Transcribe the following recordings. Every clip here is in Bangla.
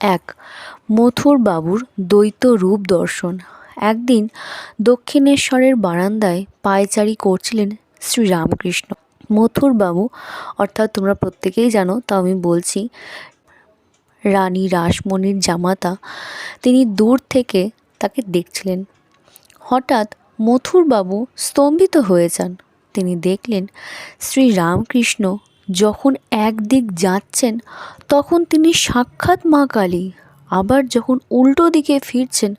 এক মথুর বাবুর দ্বৈত রূপ দর্শন। একদিন দক্ষিণেশ্বরের বারান্দায় পায়চারি করছিলেন শ্রীরামকৃষ্ণ। মথুর বাবু অর্থাৎ তোমরা প্রত্যেকেই জানো, তা আমি বলছি, রানী রাসমণির জামাতা। তিনি দূর থেকে তাকে দেখছিলেন। হঠাৎ মথুর বাবু স্তম্ভিত হয়ে যান। তিনি দেখলেন শ্রীরামকৃষ্ণ যখন একদিক যাচ্ছেন তখন তিনি সাক্ষাৎ মা কালী, আবার যখন উল্টো দিকে ফিরছেন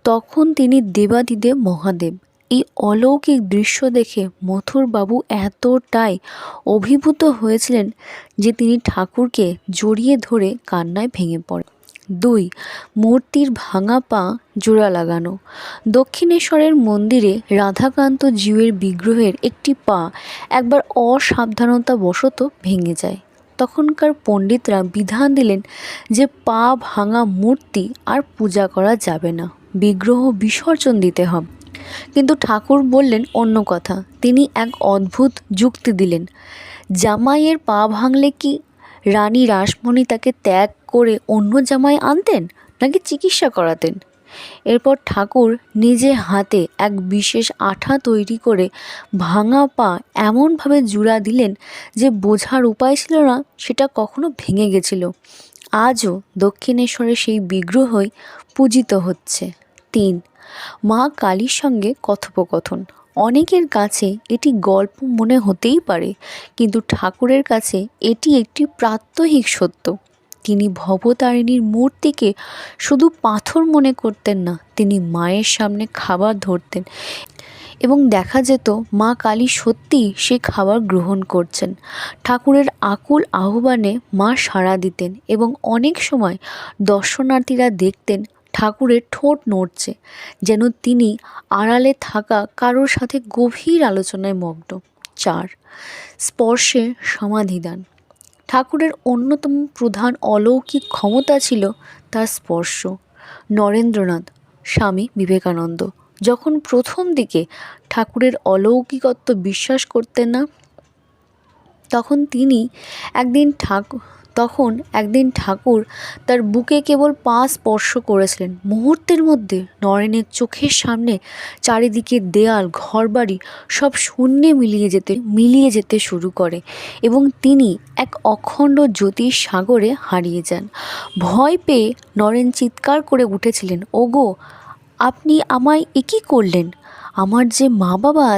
তখন তিনি দেবাদিদেব মহাদেব। এই অলৌকিক দৃশ্য দেখে মথুরবাবু এতটাই অভিভূত হয়েছিলেন যে তিনি ঠাকুরকে জড়িয়ে ধরে কান্নায় ভেঙে পড়েন। 2. মূর্তির ভাঙা পা জোড়া লাগানো। দক্ষিণেশ্বরের মন্দিরে রাধাকান্ত জিউয়ের বিগ্রহের একটি পা একবার অসাবধানতাবশত ভেঙে যায়। তখনকার পণ্ডিতরা বিধান দিলেন যে পা ভাঙা মূর্তি আর পূজা করা যাবে না, বিগ্রহ বিসর্জন দিতে হবে। কিন্তু ঠাকুর বললেন অন্য কথা। তিনি এক অদ্ভুত যুক্তি দিলেন। জামাইয়ের পা ভাঙলে কি রানী রাসমণি তাকে ত্যাগ করে অন্য জামাই আনতেন, নাকি চিকিৎসা করাতেন? এরপর ঠাকুর নিজে হাতে এক বিশেষ আঠা তৈরি করে ভাঙা পা এমনভাবে জোড়া দিলেন যে বোঝার উপায় ছিল না সেটা কখনো ভেঙে গেছিল। আজও দক্ষিণেশ্বরে সেই বিগ্রহই পূজিত হচ্ছে। 3. মা কালীর সঙ্গে কথোপকথন। অনেকের কাছে এটি গল্প মনে হতেই পারে, কিন্তু ঠাকুরের কাছে এটি একটি প্রাত্যহিক সত্য। তিনি ভবতারিণীর মূর্তিকে শুধু পাথর মনে করতেন না, তিনি মায়ের সামনে খাবার ধরতেন এবং দেখা যেত মা কালী সত্যি সে খাবার গ্রহণ করছেন। ঠাকুরের আকুল আহ্বানে মা সাড়া দিতেন এবং অনেক সময় দর্শনার্থীরা দেখতেন ঠাকুরের ঠোঁট নড়ছে, যেন তিনি আড়ালে থাকা কারোর সাথে গভীর আলোচনায় মগ্ন। 4. স্পর্শে সমাধিদান। ঠাকুরের অন্যতম প্রধান অলৌকিক ক্ষমতা ছিল তার স্পর্শ। নরেন্দ্রনাথ, স্বামী বিবেকানন্দ যখন প্রথম দিকে ঠাকুরের অলৌকিকত্ব বিশ্বাস করতেন না, তখন একদিন ঠাকুর তার বুকে কেবল পা স্পর্শ করেছিলেন। মুহূর্তের মধ্যে নরেনের চোখের সামনে চারিদিকে দেয়াল, ঘরবাড়ি সব শূন্যে মিলিয়ে যেতে শুরু করে এবং তিনি এক অখণ্ড জ্যোতির সাগরে হারিয়ে যান। ভয় পেয়ে নরেন চিৎকার করে উঠেছিলেন, ওগো, আপনি আমায় এ কী করলেন? আমার যে মা বাবা